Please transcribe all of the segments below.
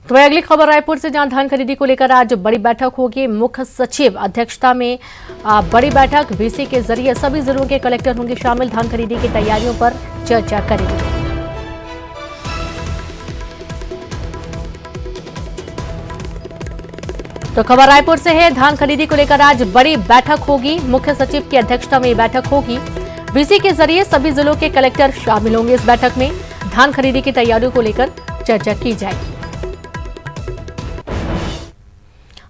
तो वही अगली खबर रायपुर से, जहां धान खरीदी को लेकर आज बड़ी बैठक होगी। मुख्य सचिव अध्यक्षता में बड़ी बैठक, वीसी के जरिए सभी जिलों के कलेक्टर होंगे शामिल। धान खरीदी की तैयारियों पर चर्चा करेंगे। तो खबर रायपुर से है, धान खरीदी को लेकर आज बड़ी बैठक होगी। मुख्य सचिव की अध्यक्षता में बैठक होगी। वीसी के जरिए सभी जिलों के कलेक्टर शामिल होंगे इस बैठक में। धान खरीदी की तैयारियों को लेकर चर्चा की जाएगी।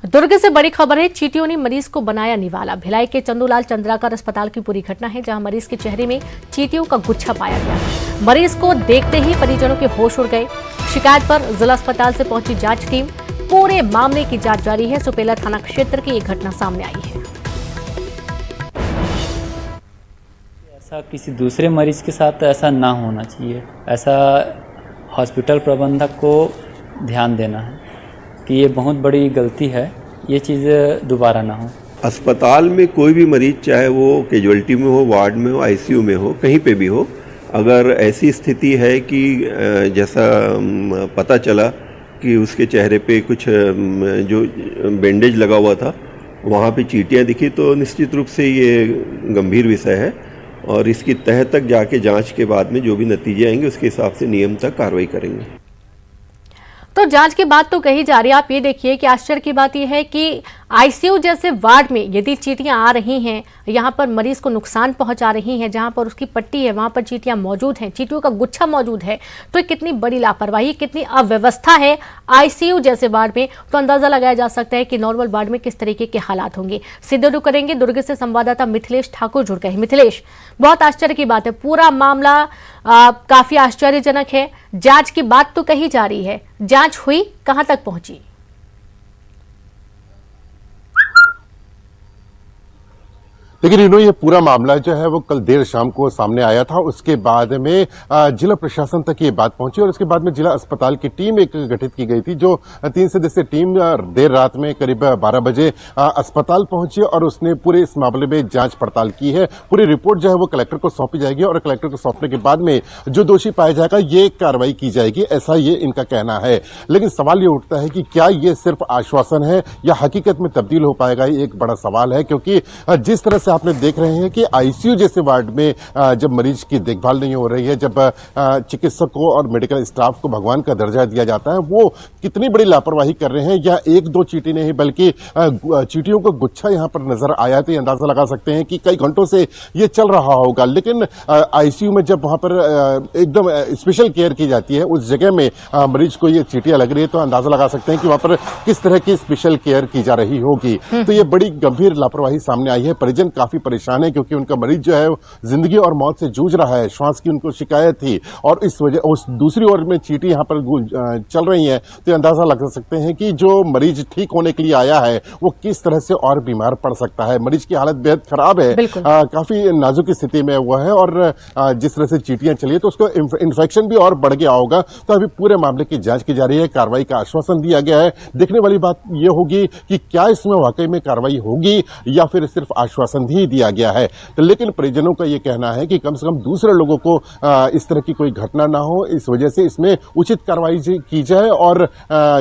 दुर्ग से बड़ी खबर है, चींटियों ने मरीज को बनाया निवाला। भिलाई के चंदूलाल चंद्राकर अस्पताल की पूरी घटना है, जहां मरीज के चेहरे में चींटियों का गुच्छा पाया गया। मरीज को देखते ही परिजनों के होश उड़ गए। शिकायत पर जिला अस्पताल से पहुंची जांच टीम। पूरे मामले की जांच जारी है। सुपेला थाना क्षेत्र की एक घटना सामने आई है। ऐसा किसी दूसरे मरीज के साथ ऐसा ना होना चाहिए। ऐसा हॉस्पिटल प्रबंधक को ध्यान देना है कि ये बहुत बड़ी गलती है, ये चीज़ दोबारा ना हो। अस्पताल में कोई भी मरीज, चाहे वो कैजुअलिटी में हो, वार्ड में हो, आईसीयू में हो, कहीं पे भी हो, अगर ऐसी स्थिति है कि जैसा पता चला कि उसके चेहरे पे कुछ जो बैंडेज लगा हुआ था वहाँ पे चींटियाँ दिखी, तो निश्चित रूप से ये गंभीर विषय है और इसकी तह तक जाके जांच के बाद में जो भी नतीजे आएंगे उसके हिसाब से नियम तक कार्रवाई करेंगे। तो जांच की बात तो कही जा रही है। आप ये देखिए कि आश्चर्य की बात यह है कि आईसीयू जैसे वार्ड में यदि चींटियां आ रही हैं, यहां पर मरीज को नुकसान पहुंचा रही हैं, जहां पर उसकी पट्टी है वहां पर चींटियां मौजूद हैं, चींटियों का गुच्छा मौजूद है, तो कितनी बड़ी लापरवाही, कितनी अव्यवस्था है आईसीयू जैसे वार्ड में। तो अंदाजा लगाया जा सकता है कि नॉर्मल वार्ड में किस तरीके के हालात होंगे। सीधे रुख करेंगे, दुर्ग से संवाददाता मिथिलेश ठाकुर जुड़ गए। मिथिलेश, बहुत आश्चर्य की बात है, पूरा मामला काफी आश्चर्यजनक है। जांच की बात तो कही जा रही है, जांच हुई, कहां तक पहुंची? लेकिन ये पूरा मामला जो है वो कल देर शाम को सामने आया था। उसके बाद में जिला प्रशासन तक ये बात पहुंची और उसके बाद में जिला अस्पताल की टीम एक गठित की गई थी, जो 3 सदस्यीय टीम देर रात में करीब 12 बजे अस्पताल पहुंची और उसने पूरे इस मामले में जांच पड़ताल की है। पूरी रिपोर्ट जो है वो कलेक्टर को सौंपी जाएगी और कलेक्टर को सौंपने के बाद में जो दोषी पाया जाएगा ये कार्रवाई की जाएगी, ऐसा ये इनका कहना है। लेकिन सवाल ये उठता है कि क्या ये सिर्फ आश्वासन है या हकीकत में तब्दील हो पाएगा, ये एक बड़ा सवाल है। क्योंकि जिस तरह से आपने देख रहे हैं कि आईसीयू जैसे वार्ड में जब मरीज की देखभाल नहीं हो रही है, जब चिकित्सकों और मेडिकल स्टाफ को भगवान का दर्जा दिया जाता है, वो कितनी बड़ी लापरवाही कर रहे हैं। या 1-2 चींटी नहीं बल्कि चींटियों का गुच्छा यहां पर नजर आया, तो अंदाजा लगा सकते हैं कि कई घंटों से ये चल रहा होगा। लेकिन आईसीयू में जब वहां पर एकदम स्पेशल केयर की जाती है, उस जगह में मरीज को ये चींटियां लग रही है, तो अंदाजा लगा सकते हैं कि वहां पर किस तरह की स्पेशल केयर की जा रही होगी। तो ये बड़ी गंभीर लापरवाही सामने आई है। परिजन काफी परेशान है क्योंकि उनका मरीज जो है जिंदगी और मौत से जूझ रहा है। श्वास की उनको शिकायत थी और इस वजह उस दूसरी ओर में चींटी यहां पर चल रही है, तो अंदाजा लगा सकते हैं कि जो मरीज ठीक होने के लिए आया है वो किस तरह से और बीमार पड़ सकता है। मरीज की हालत बेहद खराब है, काफी नाजुक स्थिति में हुआ है और जिस तरह से चींटियां चली है तो उसको इन्फेक्शन भी और बढ़ गया होगा। तो अभी पूरे मामले की जांच की जा रही है, कार्रवाई का आश्वासन दिया गया है। देखने वाली बात यह होगी कि क्या इसमें वाकई में कार्रवाई होगी या फिर सिर्फ आश्वासन ही दिया गया है। तो लेकिन परिजनों का यह कहना है कि कम से कम दूसरे लोगों को इस तरह की कोई घटना ना हो, इस वजह से इसमें उचित कार्रवाई की जाए और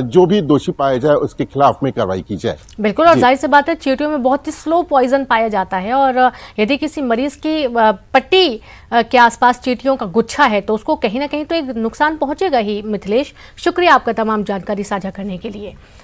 जो भी दोषी पाया जाए उसके खिलाफ में कार्रवाई की जाए। बिल्कुल, और जाहिर सी बात है चींटियों में बहुत ही स्लो पॉइजन पाया जाता है और यदि किसी मरीज की पट्टी के आसपास चींटियों का गुच्छा है तो उसको कहीं ना कहीं तो एक नुकसान पहुंचेगा ही। मिथिलेश, शुक्रिया आपका तमाम जानकारी साझा करने के लिए।